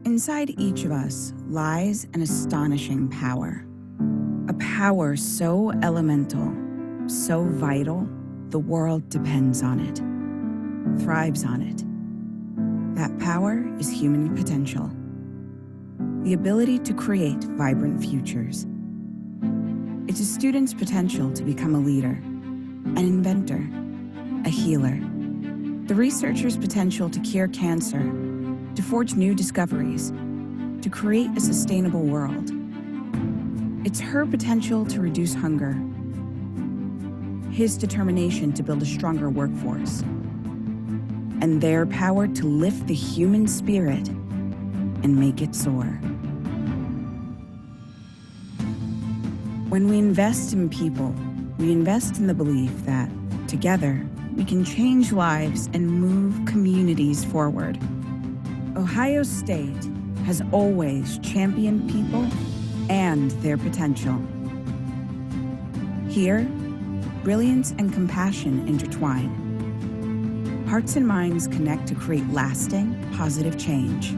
Inside each of us lies an astonishing power. A power so elemental, so vital, the world depends on it, thrives on it. That power is human potential. The ability to create vibrant futures. It's a student's potential to become a leader, an inventor, a healer. The researcher's potential to cure cancer, to forge new discoveries, to create a sustainable world. It's her potential to reduce hunger, his determination to build a stronger workforce, and their power to lift the human spirit and make it soar. When we invest in people, we invest in the belief that, together, we can change lives and move communities forward. Ohio State has always championed people and their potential. Here, brilliance and compassion intertwine. Hearts and minds connect to create lasting, positive change.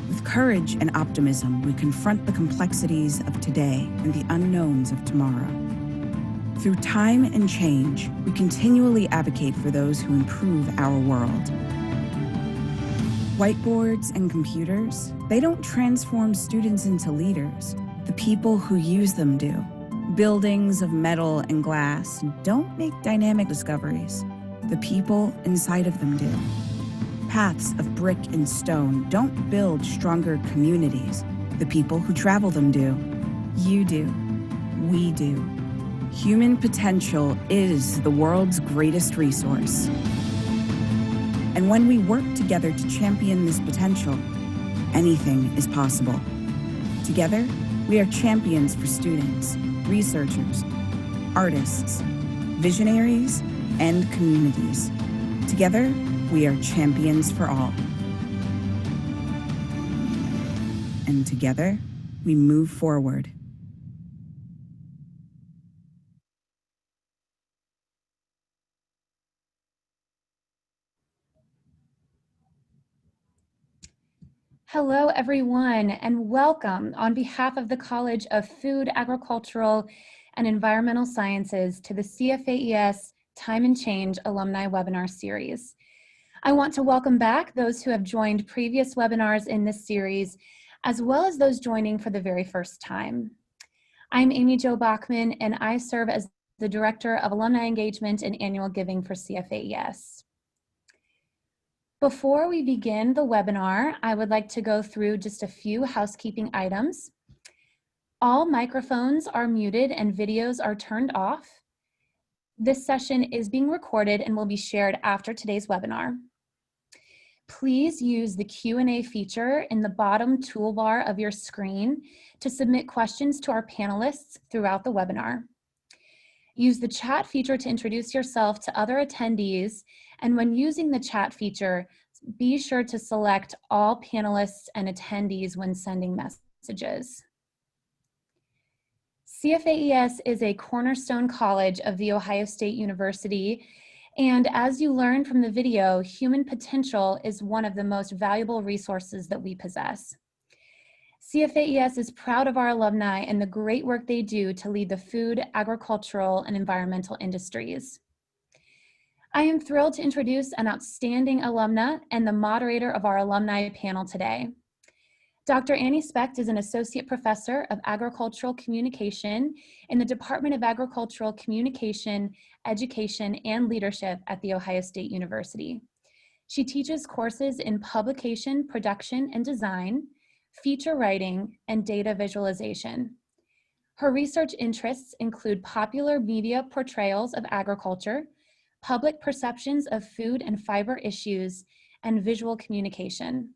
With courage and optimism, we confront the complexities of today and the unknowns of tomorrow. Through time and change, we continually advocate for those who improve our world. Whiteboards and computers, they don't transform students into leaders. The people who use them do. Buildings of metal and glass don't make dynamic discoveries. The people inside of them do. Paths of brick and stone don't build stronger communities. The people who travel them do. You do. We do. Human potential is the world's greatest resource. And when we work together to champion this potential, anything is possible. Together, we are champions for students, researchers, artists, visionaries, and communities. Together, we are champions for all. And together, we move forward. Hello, everyone, and welcome on behalf of the College of Food, Agricultural, and Environmental Sciences to the CFAES Time and Change Alumni Webinar Series. I want to welcome back those who have joined previous webinars in this series, as well as those joining for the very first time. I'm Amy Jo Bachman, and I serve as the Director of Alumni Engagement and Annual Giving for CFAES. Before we begin the webinar, I would like to go through just a few housekeeping items. All microphones are muted and videos are turned off. This session is being recorded and will be shared after today's webinar. Please use the Q&A feature in the bottom toolbar of your screen to submit questions to our panelists throughout the webinar. Use the chat feature to introduce yourself to other attendees, and when using the chat feature, be sure to select all panelists and attendees when sending messages. CFAES is a cornerstone college of The Ohio State University, and as you learned from the video, human potential is one of the most valuable resources that we possess. CFAES is proud of our alumni and the great work they do to lead the food, agricultural, and environmental industries. I am thrilled to introduce an outstanding alumna and the moderator of our alumni panel today. Dr. Annie Spect is an Associate Professor of Agricultural Communication in the Department of Agricultural Communication, Education, and Leadership at The Ohio State University. She teaches courses in publication, production, and design, feature writing, and data visualization. Her research interests include popular media portrayals of agriculture, public perceptions of food and fiber issues, and visual communication.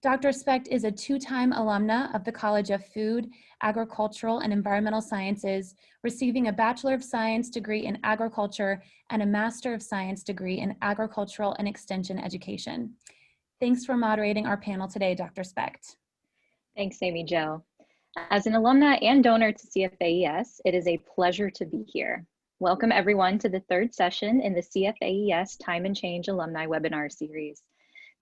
Dr. Spect is a two-time alumna of the College of Food, Agricultural, and Environmental Sciences, receiving a Bachelor of Science degree in Agriculture and a Master of Science degree in Agricultural and Extension Education. Thanks for moderating our panel today, Dr. Spect. Thanks, Amy Jo. As an alumna and donor to CFAES, it is a pleasure to be here. Welcome everyone to the third session in the CFAES Time and Change Alumni Webinar Series.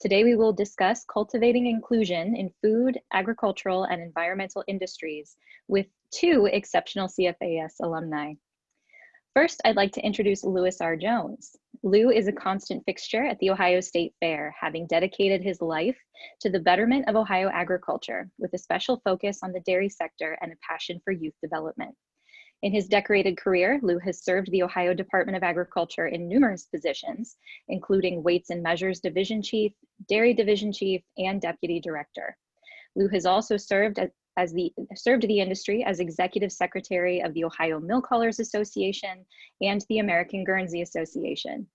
Today we will discuss cultivating inclusion in food, agricultural, and environmental industries with two exceptional CFAES alumni. First, I'd like to introduce Louis R. Jones. Lou is a constant fixture at the Ohio State Fair, having dedicated his life to the betterment of Ohio agriculture, with a special focus on the dairy sector and a passion for youth development. In his decorated career, Lou has served the Ohio Department of Agriculture in numerous positions, including Weights and Measures Division Chief, Dairy Division Chief, and Deputy Director. Lou has also served the industry as Executive Secretary of the Ohio Milk Haulers Association and the American Guernsey Association.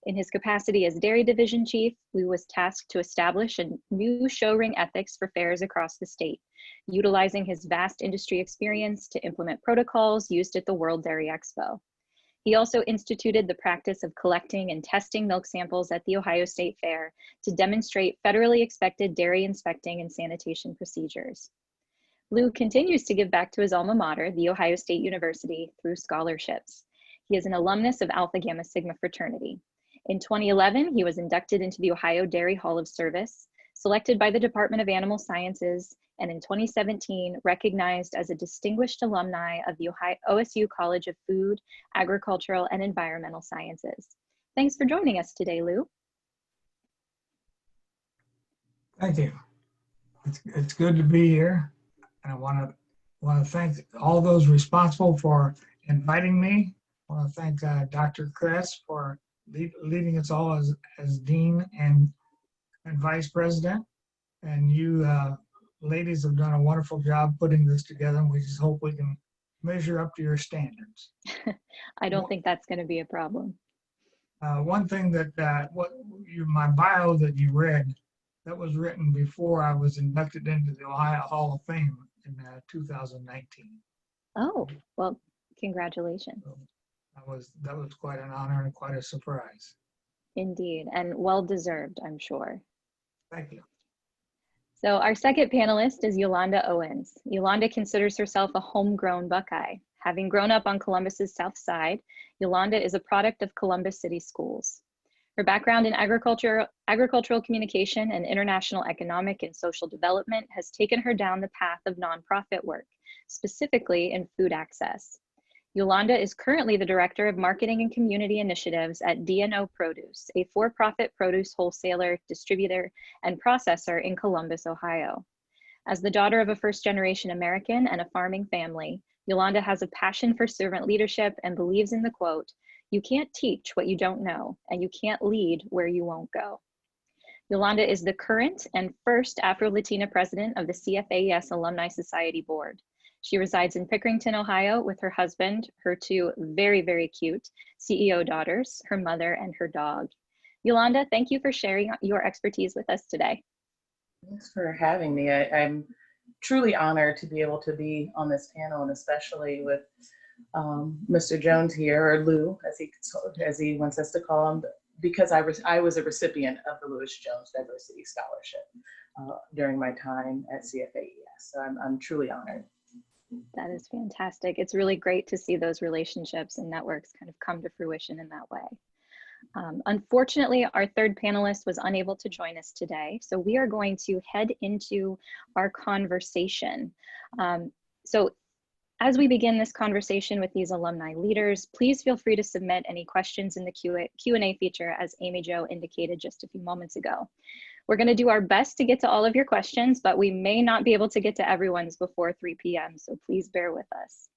In his capacity as Dairy Division Chief, Lou was tasked to establish a new show ring ethics for fairs across the state, utilizing his vast industry experience to implement protocols used at the World Dairy Expo. He also instituted the practice of collecting and testing milk samples at the Ohio State Fair to demonstrate federally expected dairy inspecting and sanitation procedures. Lou continues to give back to his alma mater, The Ohio State University, through scholarships. He is an alumnus of Alpha Gamma Sigma fraternity. In 2011, he was inducted into the Ohio Dairy Hall of Service, selected by the Department of Animal Sciences, and in 2017, recognized as a distinguished alumni of the OSU College of Food, Agricultural, and Environmental Sciences. Thanks for joining us today, Lou. Thank you. It's good to be here. And I want to thank all those responsible for inviting me. I want to thank Dr. Cfaes for leading us all as Dean and Vice President. And you ladies have done a wonderful job putting this together, and we just hope we can measure up to your standards. I don't think that's going to be a problem. One thing that my bio that you read, that was written before I was inducted into the Ohio Hall of Fame in 2019. Oh, well, congratulations. So that was quite an honor and quite a surprise. Indeed, and well-deserved, I'm sure. Thank you. So our second panelist is Yolanda Owens. Yolanda considers herself a homegrown Buckeye. Having grown up on Columbus's South Side, Yolanda is a product of Columbus City Schools. Her background in agricultural communication and international economic and social development has taken her down the path of nonprofit work, specifically in food access. Yolanda is currently the Director of Marketing and Community Initiatives at D&O Produce, a for-profit produce wholesaler, distributor, and processor in Columbus, Ohio. As the daughter of a first-generation American and a farming family, Yolanda has a passion for servant leadership and believes in the quote, "You can't teach what you don't know, and you can't lead where you won't go." Yolanda is the current and first Afro-Latina president of the CFAES Alumni Society Board. She resides in Pickerington, Ohio with her husband, her two very, very cute CEO daughters, her mother, and her dog. Yolanda, thank you for sharing your expertise with us today. Thanks for having me. I'm truly honored to be able to be on this panel, and especially with Mr. Jones here, or Lou, as he wants us to call him, because I was a recipient of the Louis Jones Diversity Scholarship during my time at CFAES. So I'm truly honored. That is fantastic. It's really great to see those relationships and networks kind of come to fruition in that way. Unfortunately, our third panelist was unable to join us today, so we are going to head into our conversation. So as we begin this conversation with these alumni leaders, please feel free to submit any questions in the Q&A feature, as Amy Jo indicated just a few moments ago. We're going to do our best to get to all of your questions, but we may not be able to get to everyone's before 3 p.m., so please bear with us.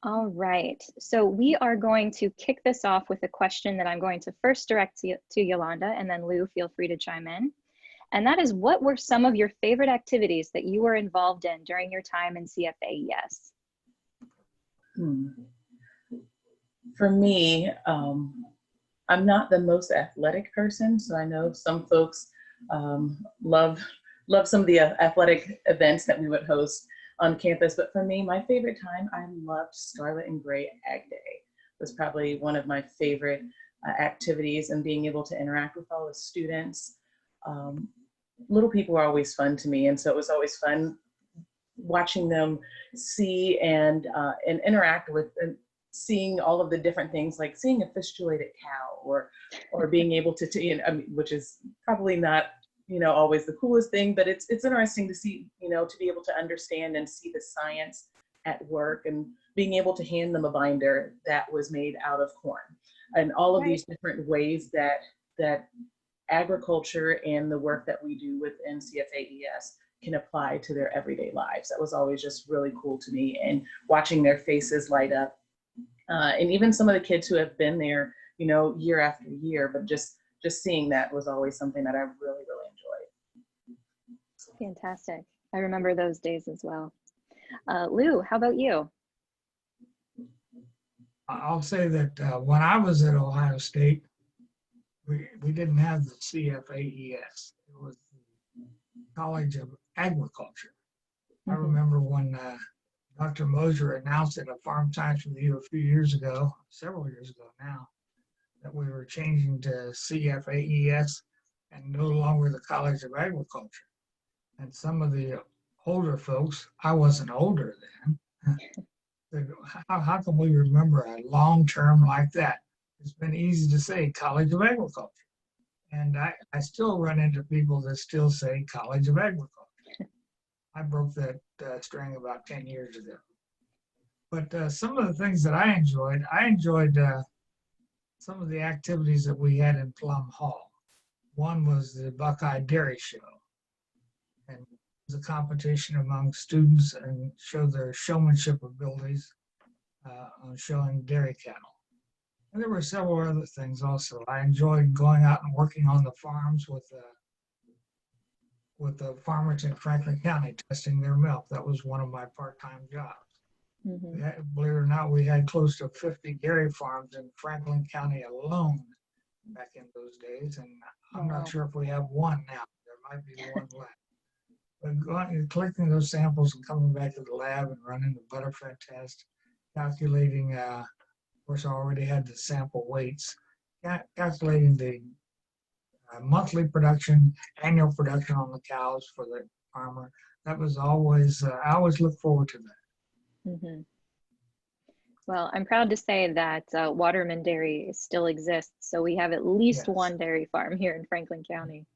All right, so we are going to kick this off with a question that I'm going to first direct to Yolanda, and then Lou, feel free to chime in. And that is, what were some of your favorite activities that you were involved in during your time in CFAES? For me, I'm not the most athletic person, so I know some folks love some of the athletic events that we would host on campus, but for me, my favorite time, I loved Scarlet and Gray Ag Day. It was probably one of my favorite activities, and being able to interact with all the students. Little people are always fun to me, and so it was always fun watching them see and interact with seeing all of the different things, like seeing a fistulated cow, or being able to I mean, which is probably not, always the coolest thing, but it's interesting to see, to be able to understand and see the science at work, and being able to hand them a binder that was made out of corn, and all of these different ways that agriculture and the work that we do within CFAES can apply to their everyday lives. That was always just really cool to me, and watching their faces light up. And even some of the kids who have been there, year after year, but just seeing that was always something that I really, really enjoyed. Fantastic. I remember those days as well. Lou, how about you? I'll say that when I was at Ohio State, we didn't have the CFAES. It was the College of Agriculture. I remember when Dr. Moser announced at a Farm Science Review a few years ago, several years ago now, that we were changing to CFAES and no longer the College of Agriculture. And some of the older folks, I wasn't older then, said, how can we remember a long term like that? It's been easy to say College of Agriculture. And I still run into people that still say College of Agriculture. I broke that string about 10 years ago. But some of the things that I enjoyed some of the activities that we had in Plum Hall. One was the Buckeye Dairy Show. And it was a competition among students and show their showmanship abilities on showing dairy cattle. And there were several other things also. I enjoyed going out and working on the farms with the farmers in Franklin County, testing their milk. That was one of my part-time jobs. Believe it or not, we had close to 50 dairy farms in Franklin County alone back in those days, and I'm not sure if we have one now. There might be one left. But going and collecting those samples and coming back to the lab and running the butterfat test, calculating, of course, I already had the sample weights, calculating the monthly production, annual production on the cows for the farmer. That was always, I always look forward to that. Well, I'm proud to say that Waterman Dairy still exists. So we have at least one dairy farm here in Franklin County.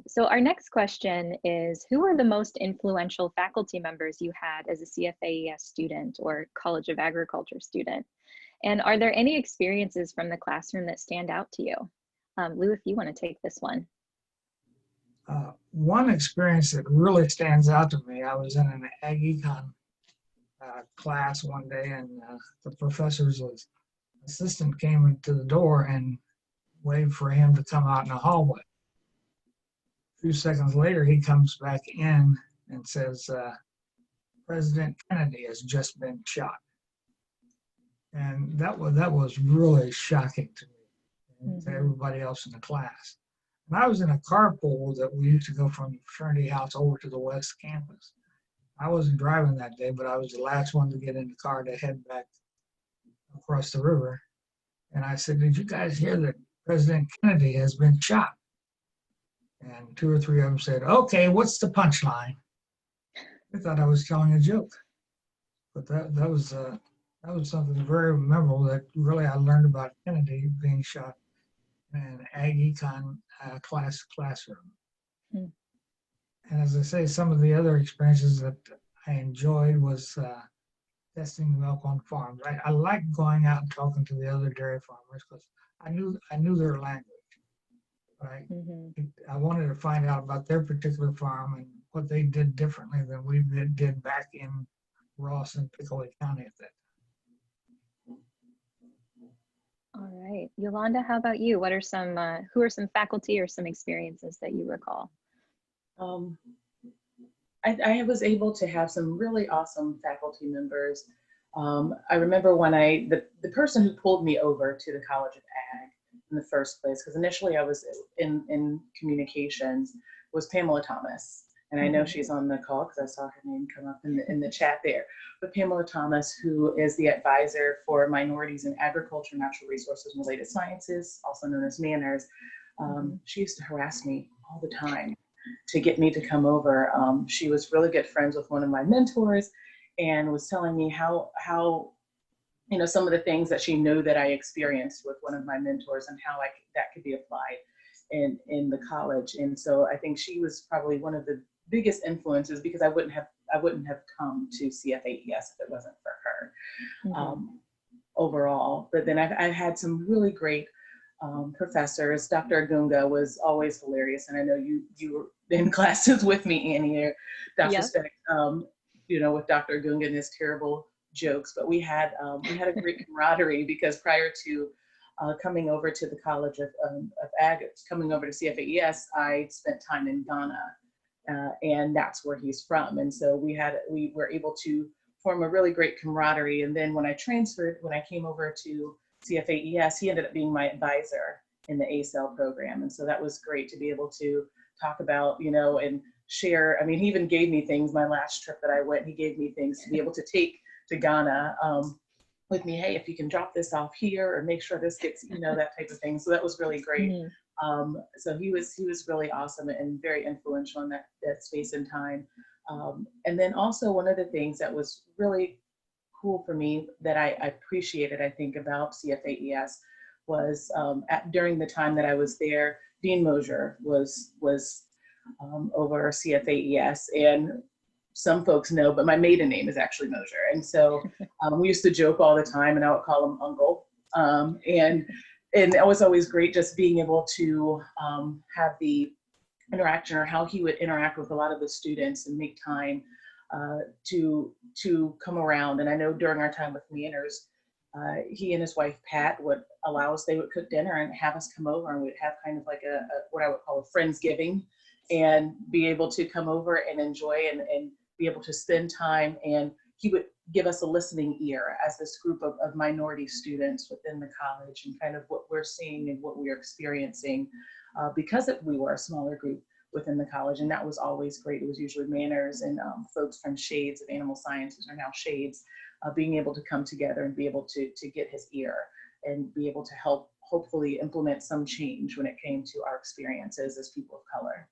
So our next question is, who are the most influential faculty members you had as a CFAES student or College of Agriculture student? And are there any experiences from the classroom that stand out to you? Lou, if you want to take this one. One experience that really stands out to me, I was in an ag econ class one day, and the professor's assistant came into the door and waved for him to come out in the hallway. A few seconds later, he comes back in and says, President Kennedy has just been shot. And that was really shocking to me and to everybody else in the class. And I was in a carpool that we used to go from the fraternity house over to the West Campus. I wasn't driving that day, but I was the last one to get in the car to head back across the river. And I said, did you guys hear that President Kennedy has been shot? And 2 or 3 of them said, okay, what's the punchline? I thought I was telling a joke. But that was something very memorable that really I learned about Kennedy being shot in an ag econ classroom. And as I say, some of the other experiences that I enjoyed was testing milk on farms. I like going out and talking to the other dairy farmers because I knew their language. Right? I wanted to find out about their particular farm and what they did differently than we did back in Ross and Pickaway County at that time. All right, Yolanda, how about you? What are some, who are some faculty or some experiences that you recall? I was able to have some really awesome faculty members. I remember when the person who pulled me over to the College of Ag in the first place, because initially I was in communications, was Pamela Thomas. And I know she's on the call because I saw her name come up in the chat there. But Pamela Thomas, who is the advisor for minorities in agriculture, natural resources, and related sciences, also known as Manners, she used to harass me all the time to get me to come over. She was really good friends with one of my mentors and was telling me how you know, some of the things that she knew that I experienced with one of my mentors and how that could be applied in the college. And so I think she was probably one of the biggest influences, because I wouldn't have come to CFAES if it wasn't for her overall. But then I've had some really great professors. Dr. Agunga was always hilarious, and I know you were in classes with me, Annie, or Dr. Spect, you know, with Dr. Agunga and his terrible jokes. But we had a great camaraderie, because prior to coming over to the College of Ag, coming over to CFAES, I spent time in Ghana, and that's where he's from. And so we were able to form a really great camaraderie. And then when I came over to CFAES, he ended up being my advisor in the ACEL program. And so that was great to be able to talk about, you know, and share. I mean, he even gave me things, my last trip that I went, he gave me things to be able to take to Ghana with me. Hey, if you can drop this off here, or make sure this gets, you know, that type of thing. So that was really great. So he was really awesome and very influential in that space and time. And then also one of the things that was really cool for me that I appreciated, I think, about CFAES was during the time that I was there, Dean Mosier was over CFAES, and some folks know, but my maiden name is actually Mosier. And so we used to joke all the time, and I would call him Uncle. And it was always great just being able to have the interaction, or how he would interact with a lot of the students and make time to come around. And I know during our time with Manners, he and his wife Pat would allow us, they would cook dinner and have us come over, and we'd have kind of like a what I would call a Friendsgiving, and be able to come over and enjoy and be able to spend time. And he would give us a listening ear as this group of minority students within the college, and kind of what we're seeing and what we're experiencing, because we were a smaller group within the college. And that was always great. It was usually Manners and folks from Shades of Animal Sciences, or now Shades, being able to come together and be able to get his ear and be able to help hopefully implement some change when it came to our experiences as people of color.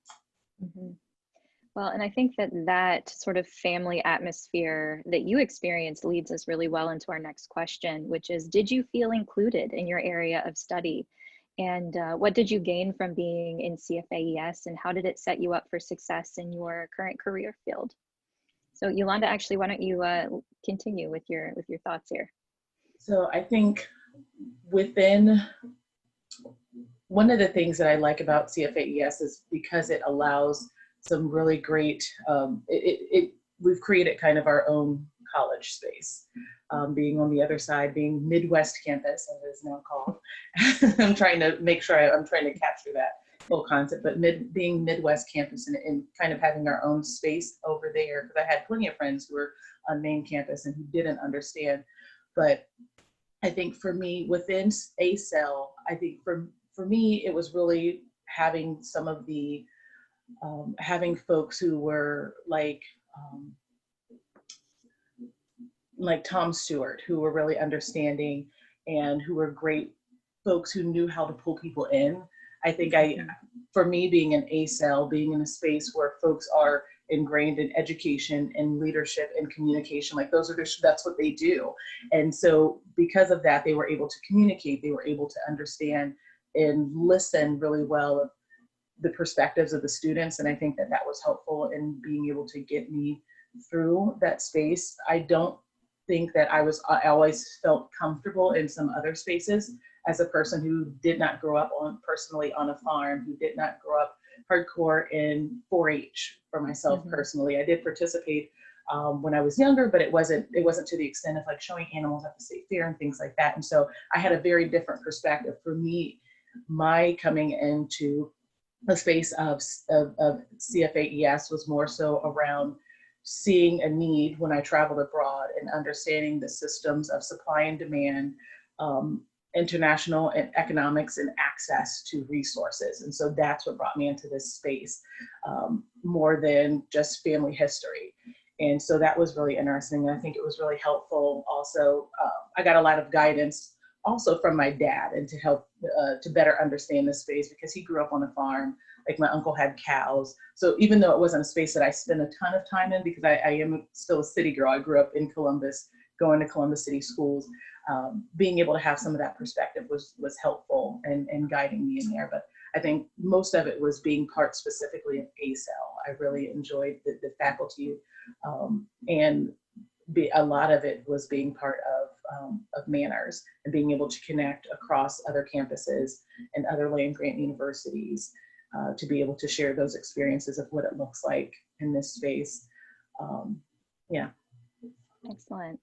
Well, and I think that sort of family atmosphere that you experienced leads us really well into our next question, which is, did you feel included in your area of study? And what did you gain from being in CFAES, and how did it set you up for success in your current career field? So Yolanda, actually, why don't you continue with your thoughts here? So I think one of the things that I like about CFAES is because it allows some really great, we've created kind of our own college space, being on the other side, being Midwest campus, as it is now called. I'm trying to make sure I'm trying to capture that whole concept, but being Midwest campus and kind of having our own space over there, because I had plenty of friends who were on main campus and who didn't understand. But I think for me, within ACEL, I think for me, it was really having some of the, having folks who were like Tom Stewart, who were really understanding and who were great folks who knew how to pull people in. I think for me, being an ACEL, being in a space where folks are ingrained in education and leadership and communication, like that's what they do. And so because of that, they were able to communicate, they were able to understand and listen really well of the perspectives of the students. And I think that was helpful in being able to get me through that space. I don't think that I always felt comfortable in some other spaces as a person who did not grow up personally on a farm, who did not grow up hardcore in 4-H for myself personally. I did participate when I was younger, but it wasn't to the extent of like showing animals at the state fair and things like that. And so I had a very different perspective. For me, my coming into the space of CFAES was more so around seeing a need when I traveled abroad and understanding the systems of supply and demand, international and economics, and access to resources. And so that's what brought me into this space, more than just family history. And so that was really interesting. And I think it was really helpful. Also, I got a lot of guidance also from my dad, and to help to better understand this space, because he grew up on a farm. Like my uncle had cows. So even though it wasn't a space that I spent a ton of time in, because I am still a city girl, I grew up in Columbus, going to Columbus City schools. being able to have some of that perspective was helpful and guiding me in there. But I think most of it was being part specifically of ACEL. I really enjoyed the faculty, and a lot of it was being part of Manners and being able to connect across other campuses and other land-grant universities to be able to share those experiences of what it looks like in this space. Yeah. Excellent.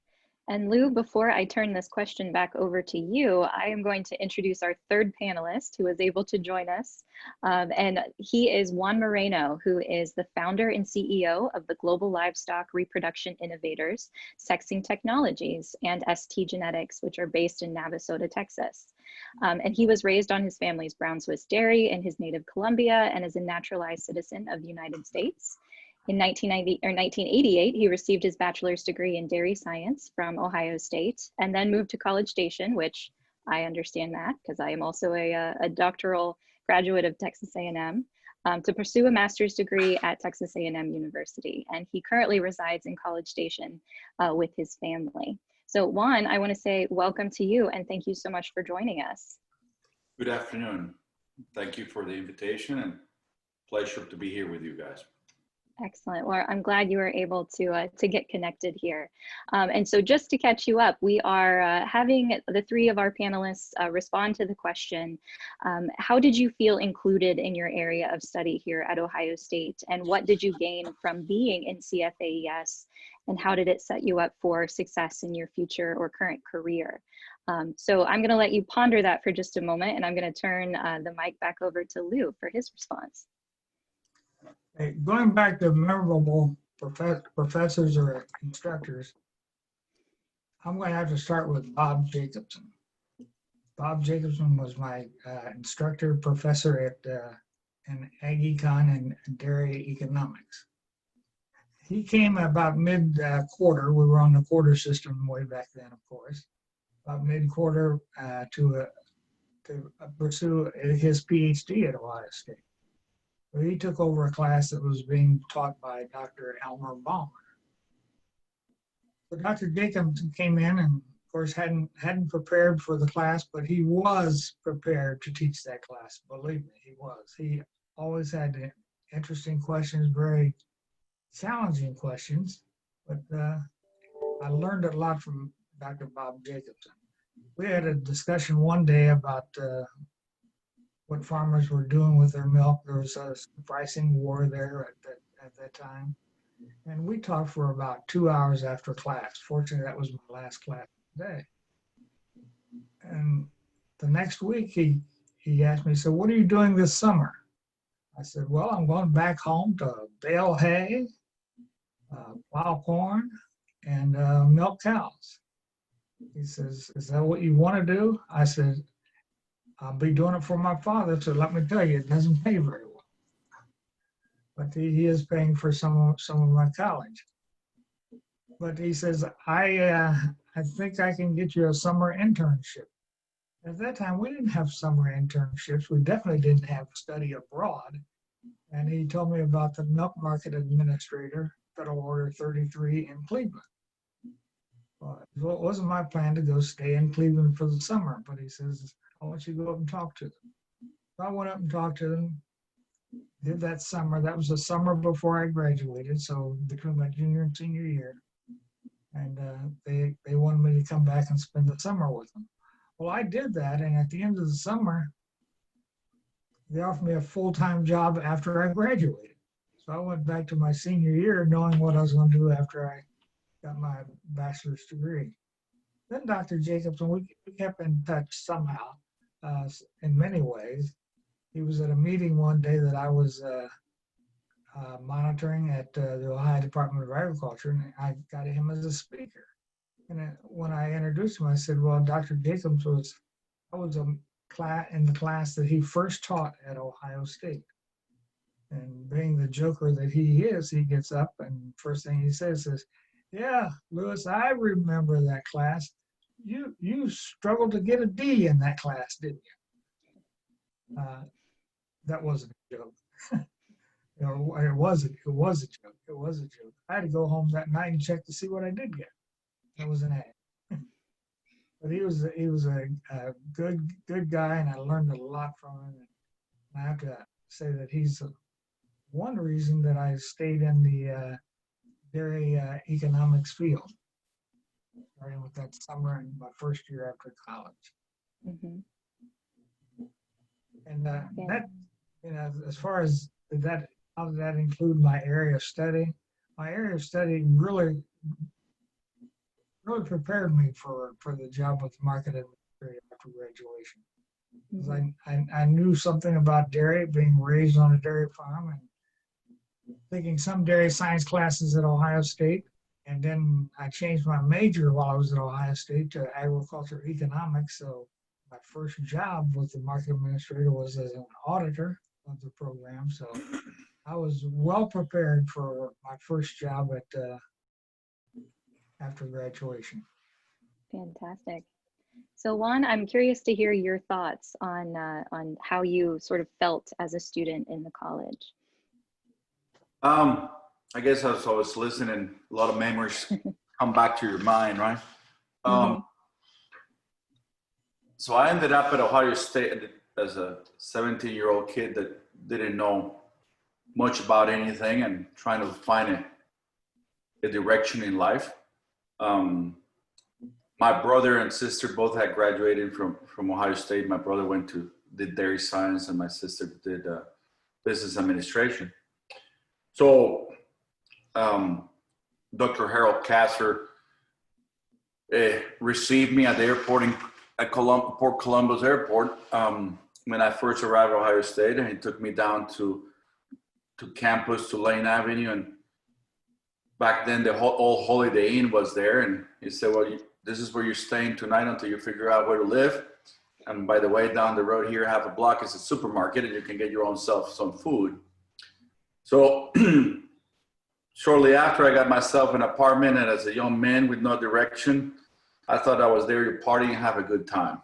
And Lou, before I turn this question back over to you, I am going to introduce our third panelist who is able to join us. And he is Juan Moreno, who is the founder and CEO of the Global Livestock Reproduction Innovators, Sexing Technologies, and STgenetics, which are based in Navasota, Texas. And he was raised on his family's brown Swiss dairy in his native Colombia and is a naturalized citizen of the United States. In 1988, he received his bachelor's degree in dairy science from Ohio State and then moved to College Station, which I understand that because I am also a doctoral graduate of Texas A&M, to pursue a master's degree at Texas A&M University. And he currently resides in College Station with his family. So Juan, I want to say welcome to you and thank you so much for joining us. Good afternoon. Thank you for the invitation and pleasure to be here with you guys. Excellent. Well, I'm glad you were able to get connected here. And so just to catch you up, we are having the three of our panelists respond to the question, how did you feel included in your area of study here at Ohio State? And what did you gain from being in CFAES? And how did it set you up for success in your future or current career? So I'm going to let you ponder that for just a moment, and I'm going to turn the mic back over to Lou for his response. Hey, going back to memorable professors or instructors, I'm going to have to start with Bob Jacobson. Bob Jacobson was my instructor professor at in Ag Econ and Dairy Economics. He came about mid-quarter. We were on the quarter system way back then, of course. About mid-quarter to pursue his PhD at Ohio State. He took over a class that was being taught by Dr. Elmer Ballmer. So Dr. Jacobson came in and, of course, hadn't prepared for the class, but he was prepared to teach that class. Believe me, he was. He always had interesting questions, very challenging questions, but I learned a lot from Dr. Bob Jacobson. We had a discussion one day about what farmers were doing with their milk. There was a pricing war there at that time. And we talked for about 2 hours after class. Fortunately, that was my last class today. And the next week, he asked me, so what are you doing this summer? I said, well, I'm going back home to bale hay, plow corn, and milk cows. He says, is that what you want to do? I said, I'll be doing it for my father, so let me tell you, it doesn't pay very well. But he is paying for some of my college. But he says, I think I can get you a summer internship. At that time, we didn't have summer internships. We definitely didn't have study abroad. And he told me about the Milk Market Administrator, Federal Order 33 in Cleveland. Well, it wasn't my plan to go stay in Cleveland for the summer, but he says, I want you to go up and talk to them. So I went up and talked to them, did that summer. That was the summer before I graduated, so between my junior and senior year. And they wanted me to come back and spend the summer with them. Well, I did that, and at the end of the summer, they offered me a full-time job after I graduated. So I went back to my senior year knowing what I was going to do after I got my bachelor's degree. Then Dr. Jacobson, we kept in touch somehow, in many ways. He was at a meeting one day that I was monitoring at the Ohio Department of Agriculture, and I got him as a speaker. And when I introduced him, I said, well, Dr. Jacobs I was in the class that he first taught at Ohio State. And being the joker that he is, he gets up and first thing he says is, yeah, Lewis, I remember that class. You struggled to get a D in that class, didn't you? That wasn't a joke. It was a joke. It was a joke. I had to go home that night and check to see what I did get. It was an A. But he was a good guy, and I learned a lot from him. And I have to say that he's one reason that I stayed in the dairy economics field, starting with that summer in my first year after college. Mhm. And Yeah. that, as far as that, how did that include my area of study? My area of study really prepared me for the job with market administrator after graduation. Because Mhm. I knew something about dairy, being raised on a dairy farm, and taking some dairy science classes at Ohio State. And then I changed my major while I was at Ohio State to agriculture economics. So my first job with the market administrator was as an auditor of the program. So I was well prepared for my first job at after graduation. Fantastic. So Juan, I'm curious to hear your thoughts on how you sort of felt as a student in the college. I guess as I was listening, a lot of memories come back to your mind, right? Mhm. So I ended up at Ohio State as a 17-year-old kid that didn't know much about anything and trying to find a direction in life. My brother and sister both had graduated from Ohio State. My brother did dairy science, and my sister did business administration. So Dr. Harold Kasser received me at the airport at Port Columbus Airport when I first arrived at Ohio State, and he took me down to campus, to Lane Avenue, and back then the old Holiday Inn was there, and he said, well, this is where you're staying tonight until you figure out where to live. And by the way, down the road here, half a block is a supermarket, and you can get your own self some food. So shortly after, I got myself an apartment, and as a young man with no direction, I thought I was there to party and have a good time.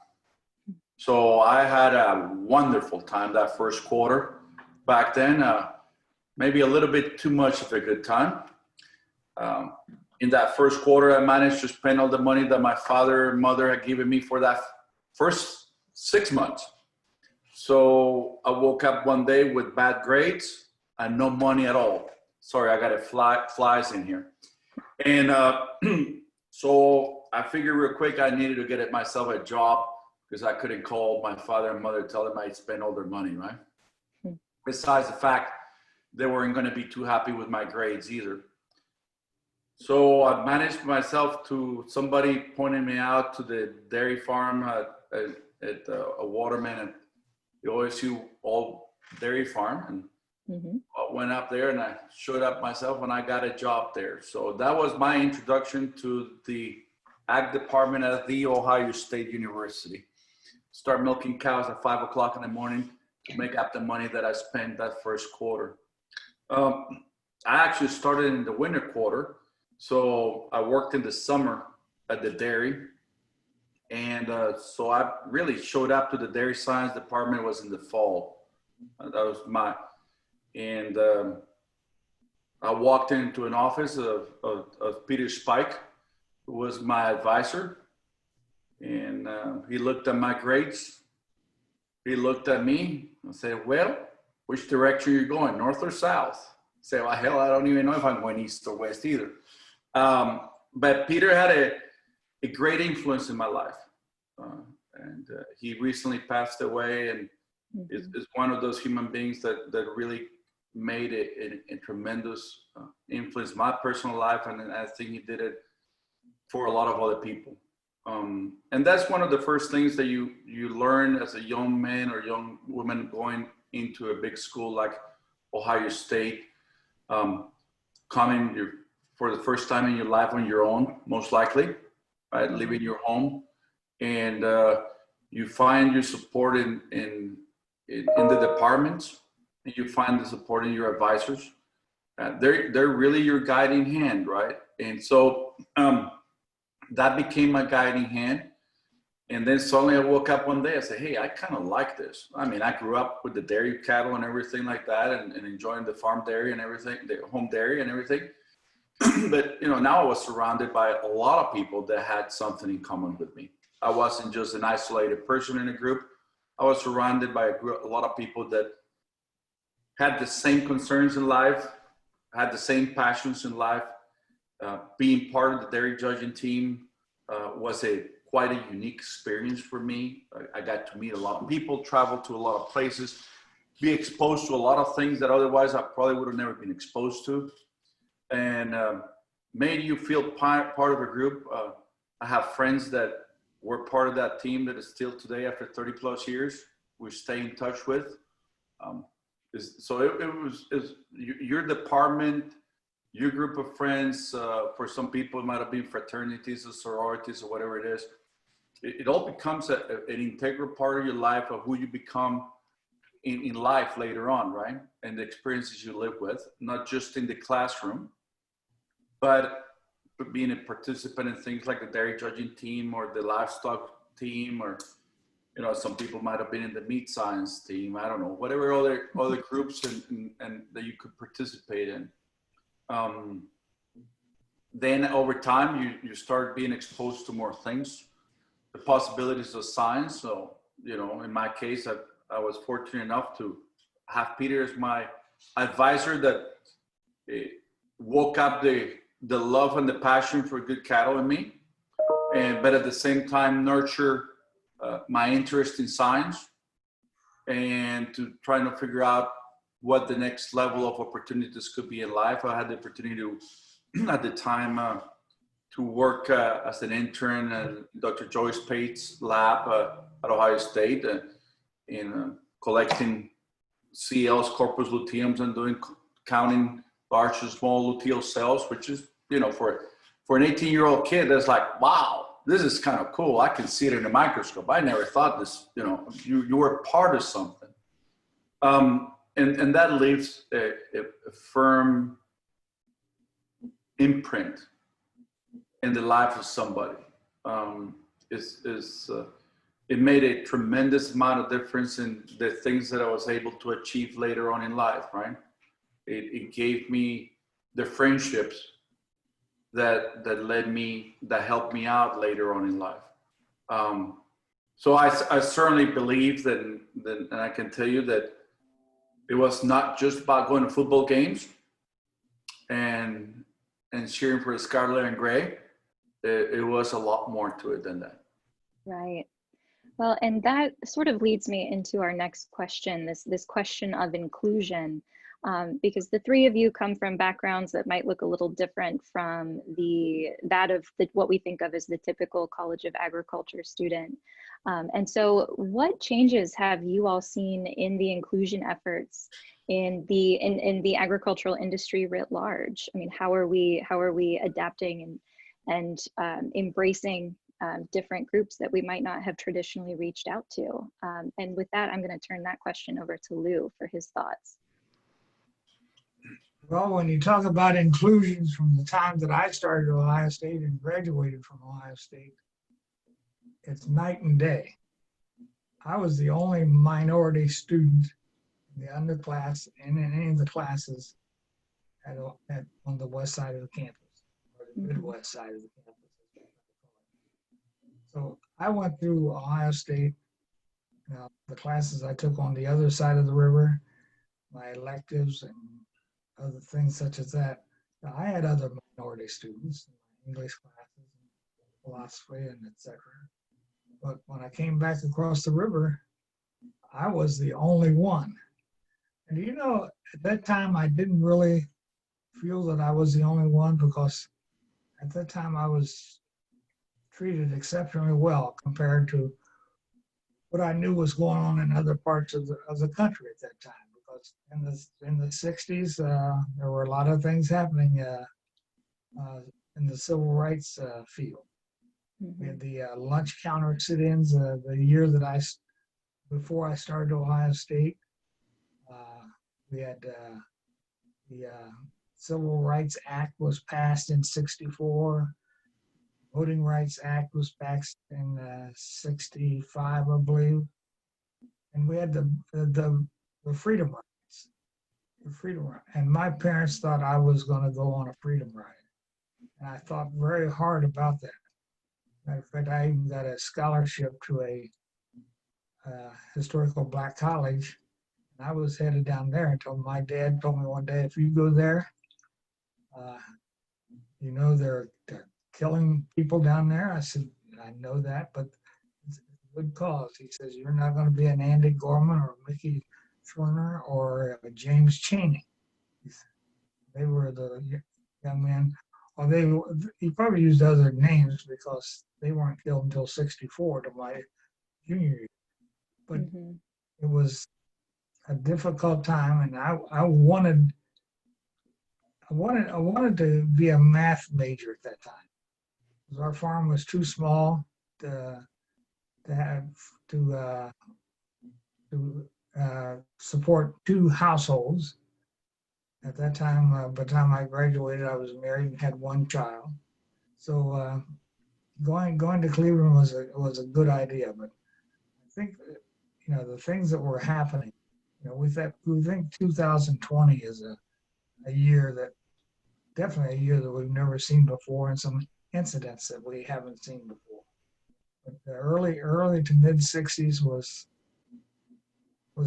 So I had a wonderful time that first quarter. Back then, maybe a little bit too much of a good time. In that first quarter, I managed to spend all the money that my father and mother had given me for that first 6 months. So I woke up one day with bad grades and no money at all. Sorry, I got flies in here. And so I figured real quick I needed to get myself a job because I couldn't call my father and mother, tell them I'd spend all their money, right? Besides the fact they weren't going to be too happy with my grades either. So I managed myself to somebody pointing me out to the dairy farm at a waterman at the OSU All Dairy Farm, and I went up there and I showed up myself and I got a job there. So that was my introduction to the ag department at the Ohio State University. Start milking cows at 5 o'clock in the morning to make up the money that I spent that first quarter. I actually started in the winter quarter. So I worked in the summer at the dairy. And so I really showed up to the dairy science department was in the fall. That was and I walked into an office of Peter Spike, who was my advisor. And he looked at my grades. He looked at me and said, well, which direction are you going, north or south? I said, well, hell, I don't even know if I'm going east or west either. But Peter had a great influence in my life. And he recently passed away, and is one of those human beings that really made a tremendous influence in my personal life. And I think he did it for a lot of other people. And that's one of the first things that you learn as a young man or young woman going into a big school like Ohio State, coming for the first time in your life on your own, most likely, right? Leaving your home, and you find your support in the departments, and you find the support in your advisors. They're really your guiding hand, right? And so that became my guiding hand. And then suddenly I woke up one day, I said, hey, I kind of like this. I mean, I grew up with the dairy cattle and everything like that, and enjoying the farm dairy and everything, the home dairy and everything. But, now I was surrounded by a lot of people that had something in common with me. I wasn't just an isolated person in a group. I was surrounded by a lot of people that had the same concerns in life, had the same passions in life. Being part of the dairy judging team was quite a unique experience for me. I got to meet a lot of people, travel to a lot of places, be exposed to a lot of things that otherwise I probably would have never been exposed to, and made you feel part of a group. I have friends that were part of that team that is still today, after 30 plus years, we stay in touch with. Your department, your group of friends, for some people it might have been fraternities or sororities or whatever it is. It all becomes an integral part of your life, of who you become in life later on, right? And the experiences you live with, not just in the classroom, but being a participant in things like the dairy judging team or the livestock team, or, you know, some people might have been in the meat science team. I don't know, whatever other groups and that you could participate in. Then over time, you start being exposed to more things, the possibilities of science. So, you know, in my case, I was fortunate enough to have Peter as my advisor that woke up the love and the passion for good cattle in me, but at the same time nurture my interest in science, and to trying to figure out what the next level of opportunities could be in life. I had the opportunity to, at the time, to work as an intern at Dr. Joyce Pate's lab at Ohio State in collecting CLs, corpus luteums, and counting large and small luteal cells, which is, you know, for an 18-year-old kid, that's like, wow, this is kind of cool. I can see it in a microscope. I never thought this, you know, you were part of something. And that leaves a firm imprint in the life of somebody. It made a tremendous amount of difference in the things that I was able to achieve later on in life, right? It gave me the friendships that helped me out later on in life. So I certainly believe that, and I can tell you that it was not just about going to football games and cheering for the Scarlet and Gray. It was a lot more to it than that. Right. Well, and that sort of leads me into our next question, this question of inclusion, because the three of you come from backgrounds that might look a little different from what we think of as the typical College of Agriculture student. And so what changes have you all seen in the inclusion efforts in the agricultural industry writ large? I mean, how are we adapting and embracing different groups that we might not have traditionally reached out to? And with that, I'm going to turn that question over to Lou for his thoughts. Well, when you talk about inclusions from the time that I started at Ohio State and graduated from Ohio State, it's night and day. I was the only minority student in the underclass and in any of the classes on the west side of the campus, or the Midwest side of the campus. So I went through Ohio State, the classes I took on the other side of the river, my electives and other things such as that. Now, I had other minority students, English classes, and philosophy, and etc. But when I came back across the river, I was the only one. And you know, at that time, I didn't really feel that I was the only one, because at that time I was treated exceptionally well compared to what I knew was going on in other parts of the country at that time. Because in the 60s, there were a lot of things happening in the civil rights field. We had the lunch counter sit-ins the year that before I started Ohio State. We had the Civil Rights Act was passed in '64. Voting Rights Act was passed in '65, I believe. And we had the freedom rights. The freedom ride. And my parents thought I was going to go on a freedom ride. And I thought very hard about that. Matter of fact, I even got a scholarship to a historical black college. And I was headed down there until my dad told me one day, if you go there, you know they're killing people down there. I said, I know that, but it's a good cause. He says, you're not going to be an Andy Gorman or Mickey Schwerner or a James Chaney. They were the young men. Well, he probably used other names because they weren't killed until 64 to my junior year. But it was a difficult time, and I wanted to be a math major at that time. Because our farm was too small to support two households. At that time, by the time I graduated, I was married and had one child. So going to Cleveland was a good idea. But I think the things that were happening, we think 2020 is a year that definitely a year that we've never seen before, and some incidents that we haven't seen before. But the early to mid 60s was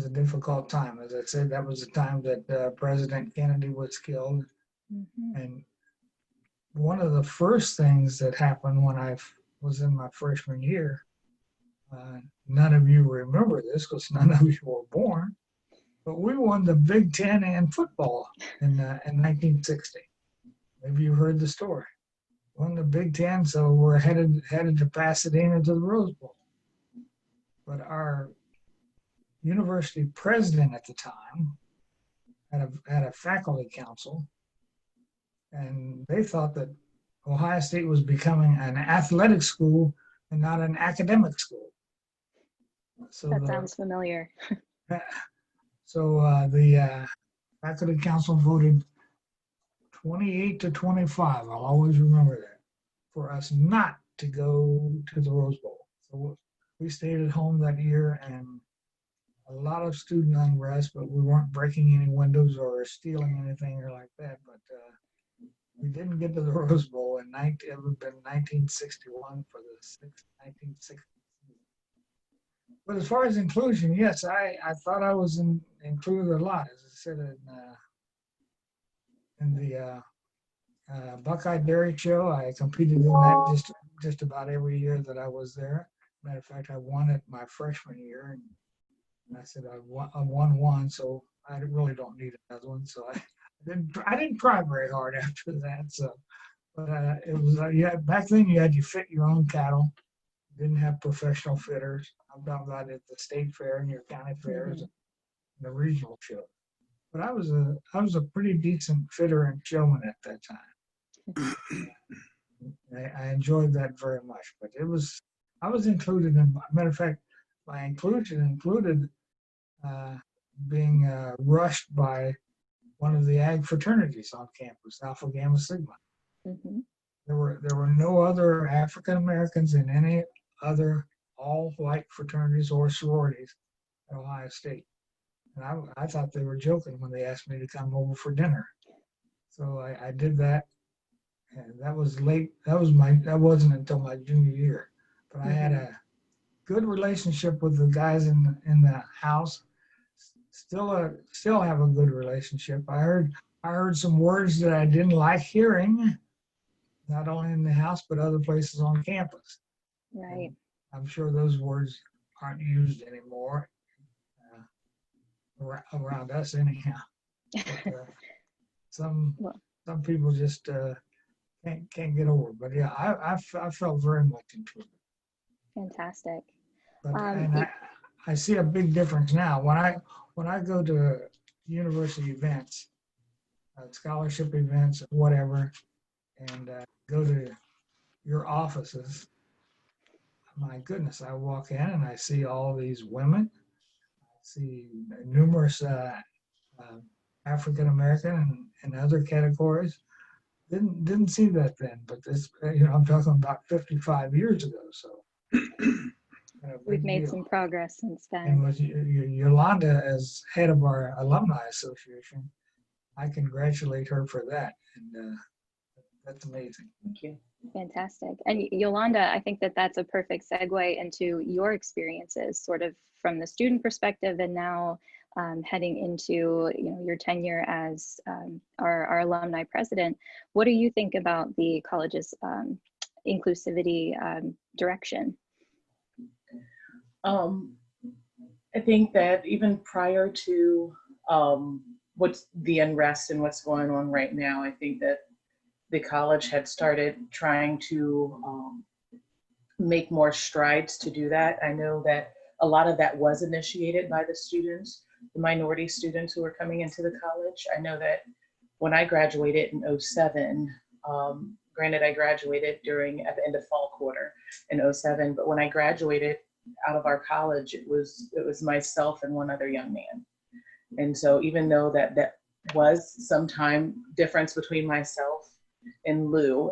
a difficult time. As I said, that was the time that President Kennedy was killed. And one of the first things that happened when I was in my freshman year, none of you remember this because none of you were born, but we won the Big Ten in football in 1960. Maybe you heard the story. Won the Big Ten, so we're headed to Pasadena to the Rose Bowl. But our university president at the time had a faculty council, and they thought that Ohio State was becoming an athletic school and not an academic school. So that sounds familiar. So the faculty council voted 28 to 25. I'll always remember that, for us not to go to the Rose Bowl. So we stayed at home that year, and a lot of student unrest, but we weren't breaking any windows or stealing anything or like that. But we didn't get to the Rose Bowl it would have been 1961 for the 1960. But as far as inclusion, yes, I thought I was included a lot. As I said, in the Buckeye Dairy Show, I competed in that just about every year that I was there. Matter of fact, I won it my freshman year, and I said I won one, so I really don't need another one. So I didn't try very hard after that. So, but it was back then you had to fit your own cattle. You didn't have professional fitters. I'm talking about at the state fair and your county fairs and the regional show. But I was a pretty decent fitter and showman at that time. I enjoyed that very much. But I was included in. Matter of fact, my inclusion included being rushed by one of the ag fraternities on campus, Alpha Gamma Sigma. There were no other African Americans in any other all-white fraternities or sororities at Ohio State. And I thought they were joking when they asked me to come over for dinner. So I did that, and that was late. That wasn't until my junior year. But I had a good relationship with the guys in the house. Still have a good relationship. I heard some words that I didn't like hearing, not only in the house but other places on campus. Right. And I'm sure those words aren't used anymore around us anyhow. But, some people just can't get over it. But yeah, I felt very much included. Fantastic. But I see a big difference now when I go to university events, scholarship events, whatever, and go to your offices. My goodness, I walk in and I see all these women. I see numerous African American and other categories. Didn't see that then, but this, I'm talking about 55 years ago. So we've made some progress since then. And with Yolanda as head of our Alumni Association, I congratulate her for that, and that's amazing. Thank you. Fantastic. And Yolanda, I think that that's a perfect segue into your experiences, sort of from the student perspective, and now heading into your tenure as our alumni president. What do you think about the college's inclusivity direction? I think that even prior to what's the unrest and what's going on right now, I think that the college had started trying to make more strides to do that. I know that a lot of that was initiated by the students, the minority students who were coming into the college. I know that when I graduated in '07, granted I graduated at the end of fall quarter in '07, but when I graduated out of our college, it was myself and one other young man. And so even though that was some time difference between myself and Lou,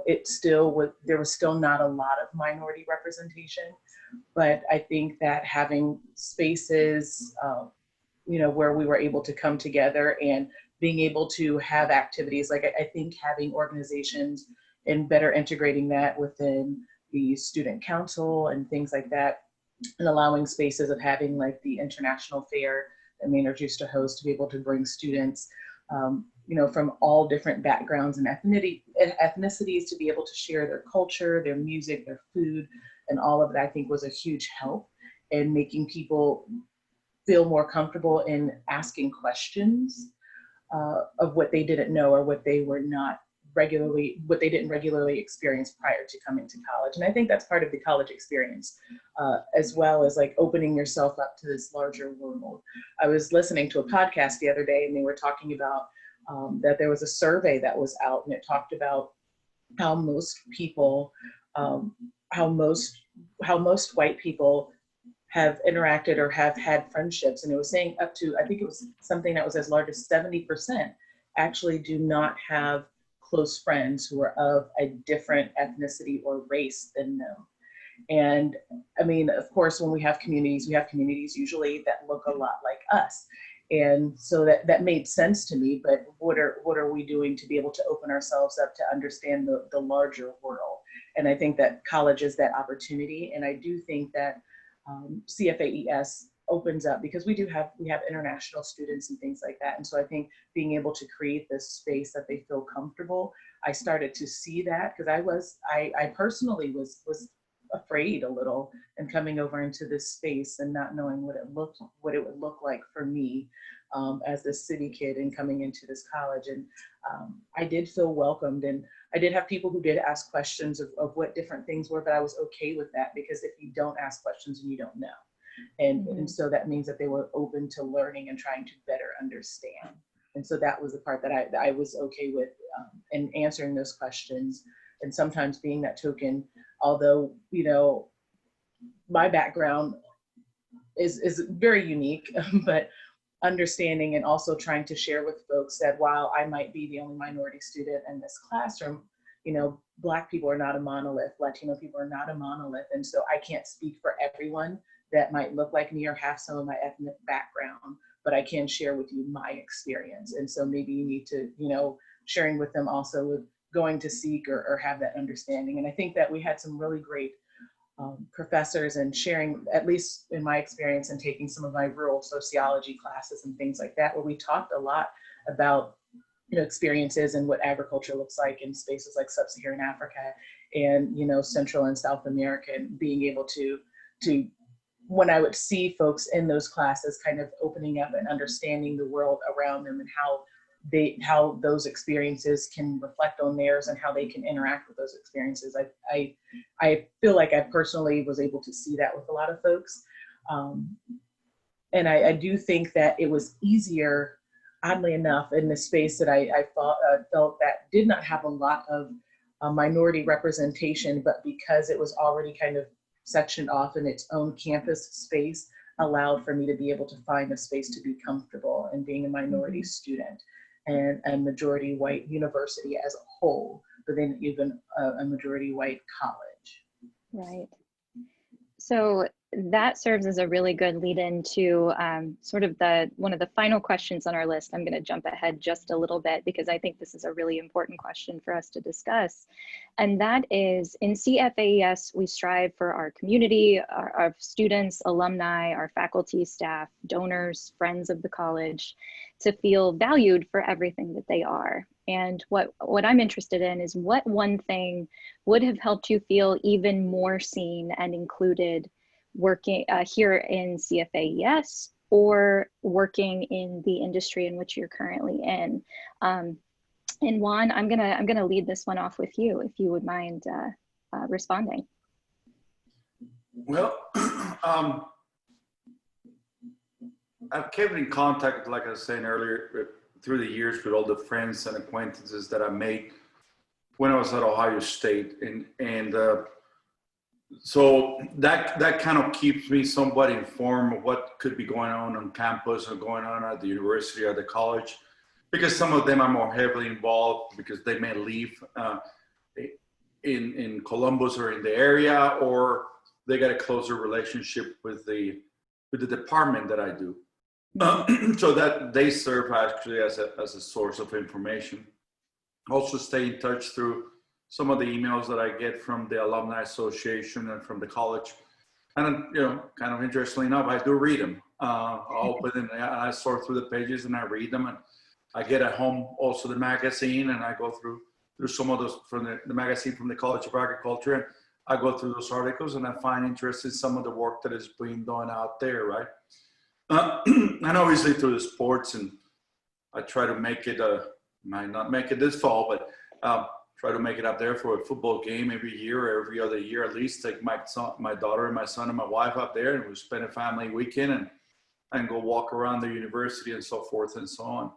there was still not a lot of minority representation. But I think that having spaces, where we were able to come together and being able to have activities, like I think having organizations and better integrating that within the student council and things like that, and allowing spaces of having like the international fair that Maynard used to host, to be able to bring students from all different backgrounds and ethnicities to be able to share their culture, their music, their food, and all of that, I think was a huge help in making people feel more comfortable in asking questions of what they didn't know or what they didn't regularly experience prior to coming to college. And I think that's part of the college experience, as well as like opening yourself up to this larger world. I was listening to a podcast the other day, and they were talking about that there was a survey that was out, and it talked about how most people, how most white people have interacted or have had friendships. And it was saying up to, I think it was something that was as large as 70% actually do not have close friends who are of a different ethnicity or race than them. And I mean, of course, when we have communities usually that look a lot like us. And so that made sense to me, but what are we doing to be able to open ourselves up to understand the larger world? And I think that college is that opportunity. And I do think that CFAES opens up, because we have international students and things like that. And so I think being able to create this space that they feel comfortable, I started to see that, because I personally was afraid a little and coming over into this space and not knowing what it would look like for me as this city kid and coming into this college. And I did feel welcomed, and I did have people who did ask questions of what different things were, but I was okay with that, because if you don't ask questions, you don't know. And so that means that they were open to learning and trying to better understand. And so that was the part that I was okay with, in answering those questions, and sometimes being that token, although, my background is very unique, but understanding and also trying to share with folks that while I might be the only minority student in this classroom, Black people are not a monolith, Latino people are not a monolith. And so I can't speak for everyone that might look like me or have some of my ethnic background, but I can share with you my experience. And so maybe you need to, sharing with them also with going to seek or have that understanding. And I think that we had some really great professors, and sharing, at least in my experience, and taking some of my rural sociology classes and things like that, where we talked a lot about experiences and what agriculture looks like in spaces like sub-Saharan Africa and Central and South America, and being able to when I would see folks in those classes kind of opening up and understanding the world around them, and how those experiences can reflect on theirs and how they can interact with those experiences. I feel like I personally was able to see that with a lot of folks. And I do think that it was easier, oddly enough, in the space that I felt that did not have a lot of minority representation, but because it was already kind of sectioned off in its own campus space, allowed for me to be able to find a space to be comfortable in being a minority student and a majority white university as a whole, but then even a majority white college. Right. So that serves as a really good lead into sort of one of the final questions on our list. I'm going to jump ahead just a little bit because I think this is a really important question for us to discuss. And that is, in CFAES, we strive for our community, our students, alumni, our faculty, staff, donors, friends of the college to feel valued for everything that they are. And what I'm interested in is what one thing would have helped you feel even more seen and included working here in CFAES or working in the industry in which you're currently in. And Juan, I'm gonna lead this one off with you, if you would mind responding. Well, I've kept in contact, like I was saying earlier, through the years with all the friends and acquaintances that I made when I was at Ohio State, and so that kind of keeps me somewhat informed of what could be going on campus or going on at the university or the college, because some of them are more heavily involved because they may live in Columbus or in the area, or they got a closer relationship with the department that I do. So that they serve actually as a source of information. Also stay in touch through some of the emails that I get from the Alumni Association and from the college. And, you know, kind of interestingly enough, I do read them. I'll open them, I sort through the pages and I read them. And I get at home also the magazine, and I go through some of those from the magazine from the College of Agriculture. And I go through those articles and I find interest in some of the work that is being done out there, right? And obviously through the sports, and I try to make it, might not make it this fall, but try to make it up there for a football game every year or every other year at least. Take my daughter and my son and my wife up there, and we spend a family weekend and go walk around the university and so forth and so on.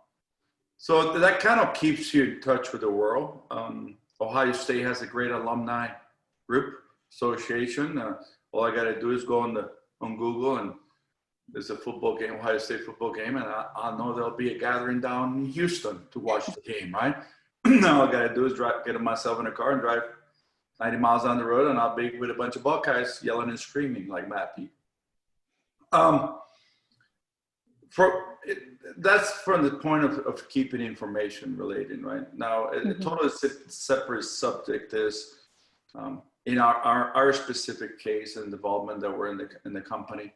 So that kind of keeps you in touch with the world. Ohio State has a great alumni group association. All I got to do is go on Google, and there's a football game, Ohio State football game, and I'll know there'll be a gathering down in Houston to watch the game, right? All I got to do is get myself in a car and drive 90 miles down the road, and I'll be with a bunch of Buckeyes yelling and screaming like mad people. That's from the point of keeping information related, right? Now, a totally separate subject is in our specific case and involvement that we're in the company.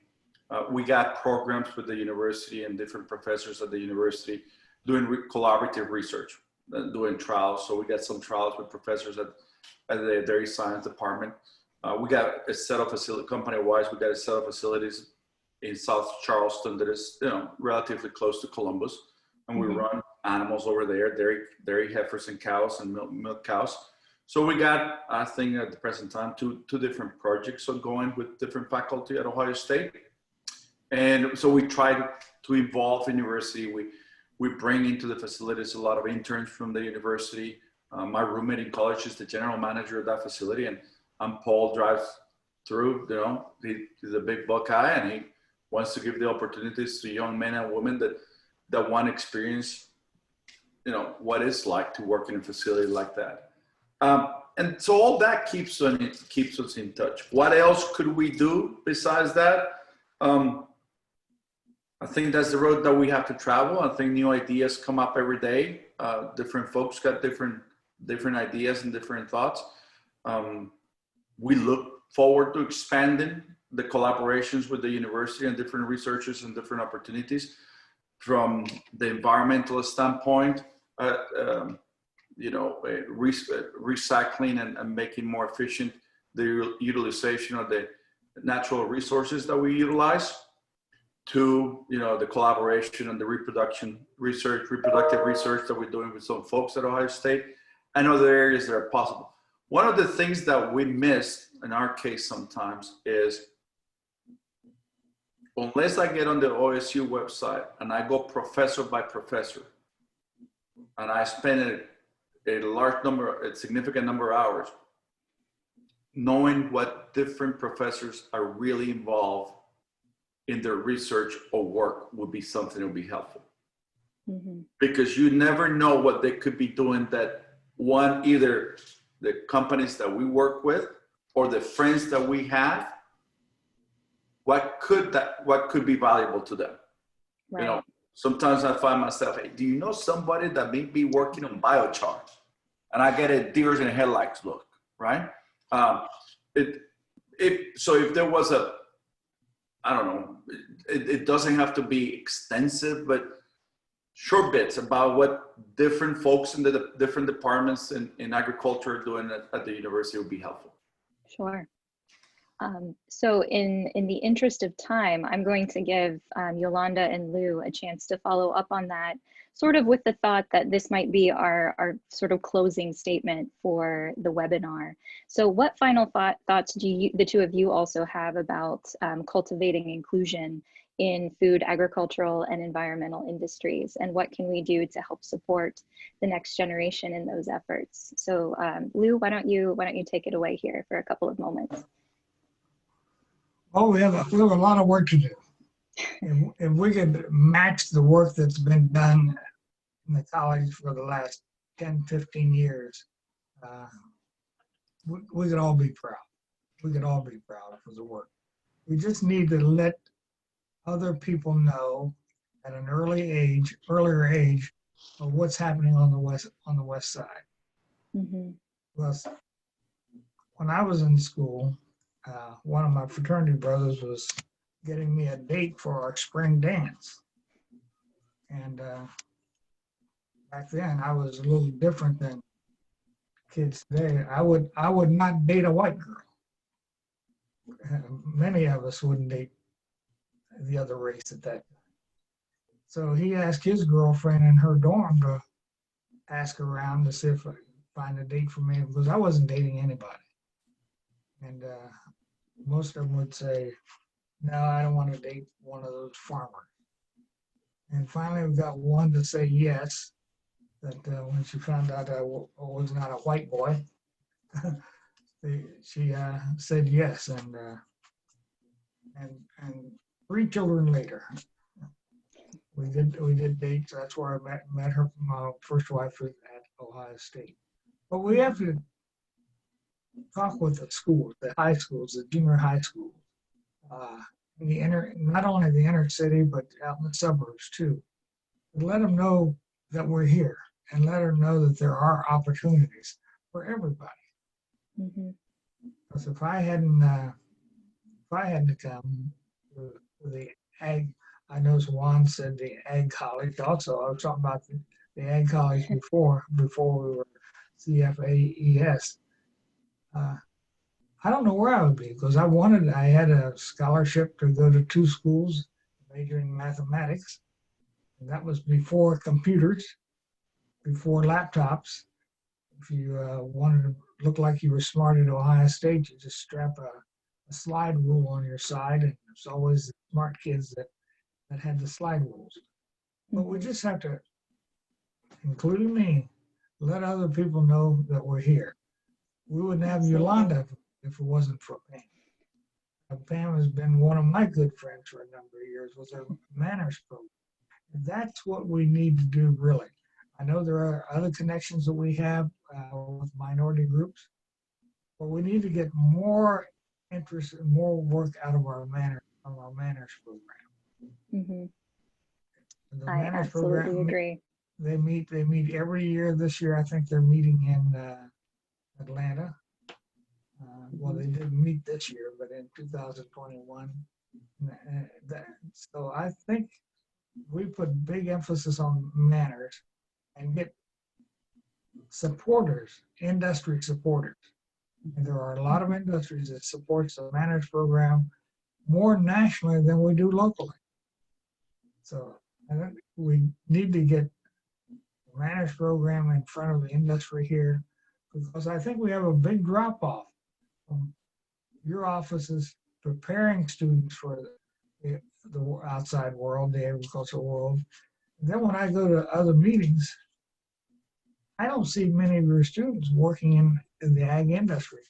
We got programs with the university and different professors at the university doing collaborative research, doing trials. So we got some trials with professors at the dairy science department. We got a set of facilities, company-wise, we got a set of facilities in South Charleston that is, you know, relatively close to Columbus. And we run animals over there, dairy heifers and cows and milk cows. So we got, I think at the present time, two different projects ongoing with different faculty at Ohio State. And so we try to involve the university. We bring into the facilities a lot of interns from the university. My roommate in college is the general manager of that facility, and Paul drives through, you know, he's a big Buckeye, and he wants to give the opportunities to young men and women that want to experience, you know, what it's like to work in a facility like that. And so all that keeps us in touch. What else could we do besides that? I think that's the road that we have to travel. I think new ideas come up every day. Different folks got different ideas and different thoughts. We look forward to expanding the collaborations with the university and different researchers and different opportunities from the environmental standpoint, you know, recycling and making more efficient the utilization of the natural resources that we utilize, to, you know, the collaboration and the reproductive research that we're doing with some folks at Ohio State and other areas that are possible. One of the things that we miss in our case sometimes is, unless I get on the OSU website and I go professor by professor, and I spend a significant number of hours knowing what different professors are really involved in their research or work, would be something that would be helpful. Because you never know what they could be doing that either the companies that we work with or the friends that we have what could be valuable to them. Right. You know, sometimes I find myself, hey, do you know somebody that may be working on biochar? And I get a deers in the headlights look, right? So if there was I don't know, it doesn't have to be extensive, but short bits about what different folks in the different departments in agriculture are doing at the university would be helpful. Sure. So in the interest of time, I'm going to give Yolanda and Lou a chance to follow up on that, sort of with the thought that this might be our sort of closing statement for the webinar. So what final thoughts do the two of you also have about cultivating inclusion in food, agricultural, and environmental industries? And what can we do to help support the next generation in those efforts? So Lou, why don't you take it away here for a couple of moments? Well, we have a lot of work to do. If we could match the work that's been done in the college for the last 10, 15 years, we could all be proud. We could all be proud for the work. We just need to let other people know at an earlier age of what's happening on the west side. Mm-hmm. Plus, when I was in school, one of my fraternity brothers was getting me a date for our spring dance. And back then I was a little different than kids today. I would not date a white girl. Many of us wouldn't date the other race at that time. So he asked his girlfriend in her dorm to ask around to see if I could find a date for me, because I wasn't dating anybody. And most of them would say, no, I don't want to date one of those farmers. And finally we got one to say yes, that when she found out I was not a white boy, she said yes. And 3 children later, we did date. That's where I met her, my first wife at Ohio State. But we have to talk with the schools, the high schools, the junior high schools, not only the inner city, but out in the suburbs too. And let them know that we're here, and let them know that there are opportunities for everybody. Mm-hmm. Because if I hadn't come to the ag, I know Juan said the ag college also. I was talking about the ag college before we were CFAES. I don't know where I would be, because I had a scholarship to go to 2 schools, majoring in mathematics. And that was before computers, before laptops. If you wanted to look like you were smart at Ohio State, you just strap a slide rule on your side, and there's always the smart kids that had the slide rules. But we just have to, including me, let other people know that we're here. We wouldn't have Yolanda if it wasn't for Pam. Pam has been one of my good friends for a number of years with her manners program. And that's what we need to do, really. I know there are other connections that we have with minority groups, but we need to get more interest and more work out of our manners program. Mm-hmm. The I manners absolutely program, agree. They meet every year. This year, I think they're meeting in Atlanta. Well, they didn't meet this year, but in 2021. So I think we put big emphasis on manners and get supporters, industry supporters. And there are a lot of industries that supports the manners program more nationally than we do locally. So I think we need to get the manners program in front of the industry here, because I think we have a big drop off from your offices preparing students for the outside world, the agricultural world. And then when I go to other meetings, I don't see many of your students working in the ag industry,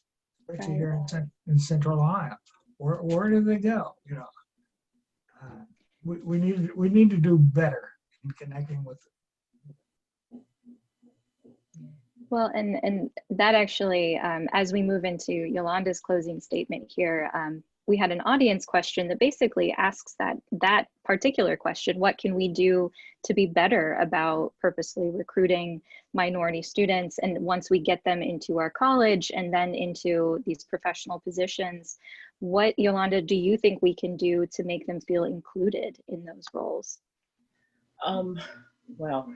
especially here in Central Ohio. Where do they go? You know, we need to do better in connecting with them. Well, and that actually, as we move into Yolanda's closing statement here, we had an audience question that basically asks that particular question: what can we do to be better about purposely recruiting minority students? And once we get them into our college and then into these professional positions, what, Yolanda, do you think we can do to make them feel included in those roles? Well,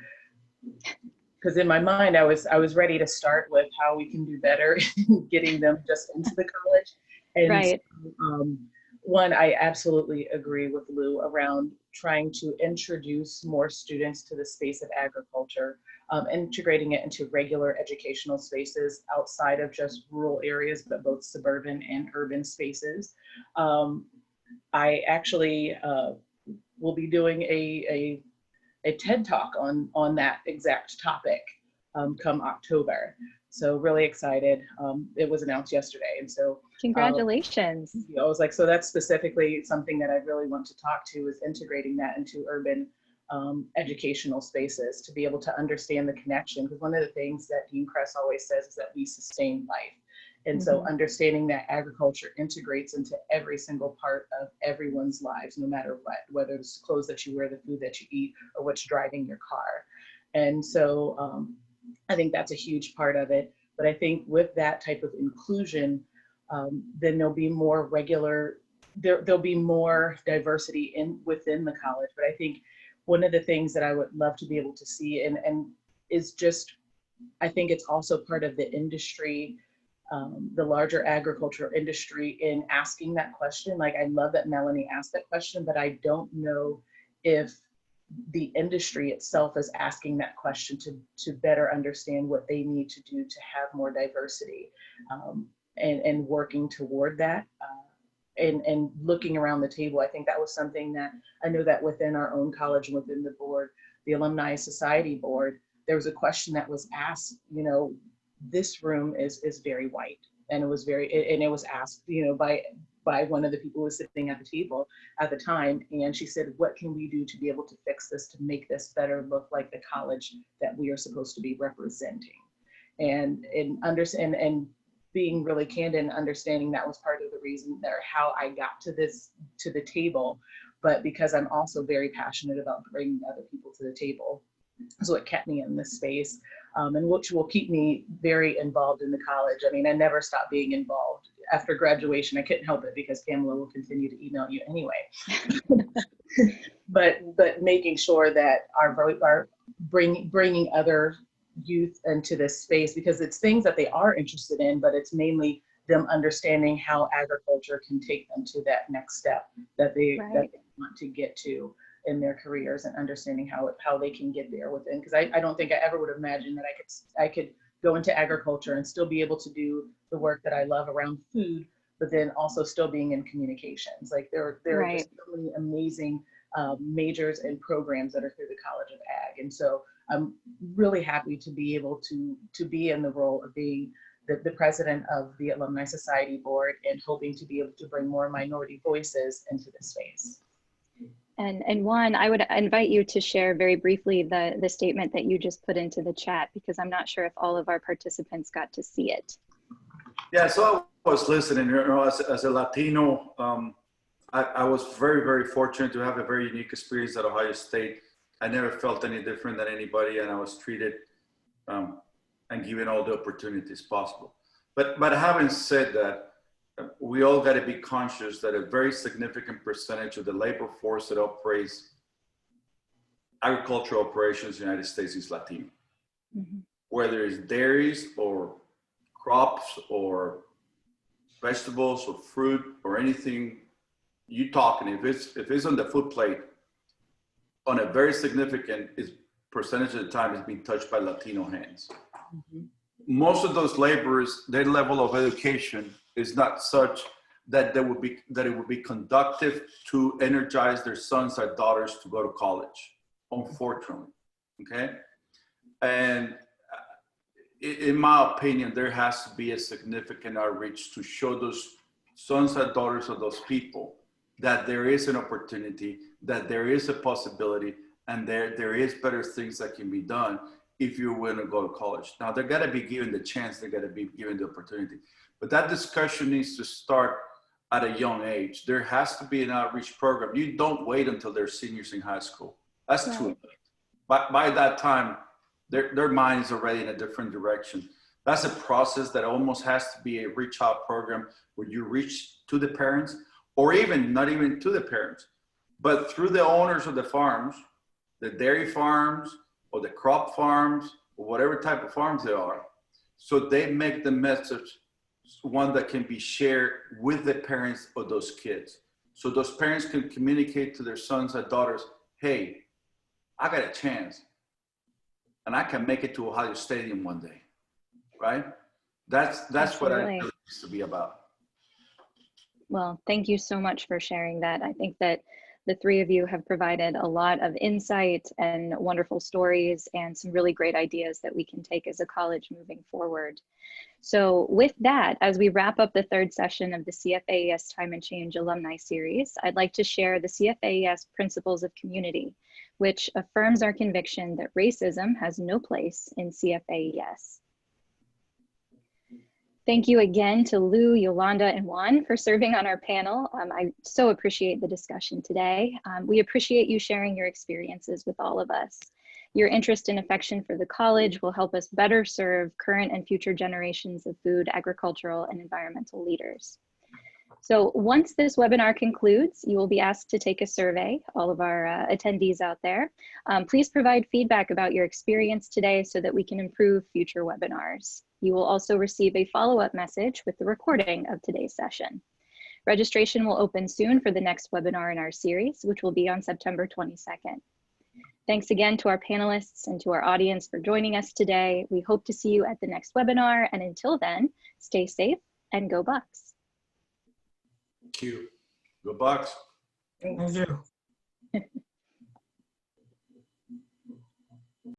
because in my mind, I was ready to start with how we can do better in getting them just into the college. And right. One, I absolutely agree with Lou around trying to introduce more students to the space of agriculture, integrating it into regular educational spaces outside of just rural areas, but both suburban and urban spaces. I actually will be doing a TED Talk on that exact topic come October. So really excited. It was announced yesterday. And so congratulations. I was like, so that's specifically something that I really want to talk to, is integrating that into urban educational spaces to be able to understand the connection. Because one of the things that Dean Kress always says is that we sustain life. And so understanding that agriculture integrates into every single part of everyone's lives, no matter what, whether it's clothes that you wear, the food that you eat, or what's driving your car. And so I think that's a huge part of it. But I think with that type of inclusion, then there'll be more there'll be more diversity within the college. But I think one of the things that I would love to be able to see and is just, I think it's also part of the industry, the larger agriculture industry, in asking that question. Like, I love that Melanie asked that question, but I don't know if the industry itself is asking that question to better understand what they need to do to have more diversity, and working toward that, and looking around the table. I think that was something that I know that within our own college and within the board, the Alumni Society board, there was a question that was asked, this room is very white, and it was asked, by one of the people who was sitting at the table at the time. And she said, what can we do to be able to fix this, to make this better look like the college that we are supposed to be representing? And being really candid and understanding that was part of the reason there, how I got to the table, but because I'm also very passionate about bringing other people to the table. is what kept me in this space, and which will keep me very involved in the college. I mean, I never stopped being involved. After graduation, I couldn't help it because Pamela will continue to email you anyway. but making sure that our bringing other youth into this space, because it's things that they are interested in, but it's mainly them understanding how agriculture can take them to that next step that they want to get to in their careers, and understanding how they can get there within. Because I don't think I ever would have imagined that I could go into agriculture and still be able to do the work that I love around food, but then also still being in communications. Like there are just so many amazing majors and programs that are through the College of Ag. And so I'm really happy to be able to be in the role of being the president of the Alumni Society Board, and hoping to be able to bring more minority voices into this space. And Juan, I would invite you to share very briefly the statement that you just put into the chat, because I'm not sure if all of our participants got to see it. Yeah, so I was listening, as a Latino, I was very, very fortunate to have a very unique experience at Ohio State. I never felt any different than anybody, and I was treated and given all the opportunities possible. But having said that, we all got to be conscious that a very significant percentage of the labor force that operates agricultural operations in the United States is Latino. Mm-hmm. Whether it's dairies or crops or vegetables or fruit or anything you talking, if it's on the food plate, on a very significant percentage of the time, it's being touched by Latino hands. Mm-hmm. Most of those laborers, their level of education is not such that it would be conducive to energize their sons or daughters to go to college, unfortunately. Okay, and in my opinion, there has to be a significant outreach to show those sons and daughters of those people that there is an opportunity, that there is a possibility, and there is better things that can be done if you want to go to college. Now, they're got to be given the chance, they're got to be given the opportunity. But that discussion needs to start at a young age. There has to be an outreach program. You don't wait until they're seniors in high school. That's too late. By that time, their mind is already in a different direction. That's a process that almost has to be a reach out program where you reach to the parents, or even not even to the parents, but through the owners of the farms, the dairy farms or the crop farms or whatever type of farms they are. So they make the message one that can be shared with the parents of those kids. So those parents can communicate to their sons and daughters, hey, I got a chance and I can make it to Ohio Stadium one day, right? That's what I Absolutely. feel it needs to be about. Well, thank you so much for sharing that. I think that the three of you have provided a lot of insight and wonderful stories and some really great ideas that we can take as a college moving forward. So with that, as we wrap up the third session of the CFAES Time and Change Alumni Series, I'd like to share the CFAES Principles of Community, which affirms our conviction that racism has no place in CFAES. Thank you again to Lou, Yolanda, and Juan for serving on our panel. I so appreciate the discussion today. We appreciate you sharing your experiences with all of us. Your interest and affection for the college will help us better serve current and future generations of food, agricultural, and environmental leaders. So once this webinar concludes, you will be asked to take a survey, all of our attendees out there. Please provide feedback about your experience today so that we can improve future webinars. You will also receive a follow-up message with the recording of today's session. Registration will open soon for the next webinar in our series, which will be on September 22nd. Thanks again to our panelists and to our audience for joining us today. We hope to see you at the next webinar, and until then, stay safe and go Bucks. Thank you. Go Bucks. Thank you.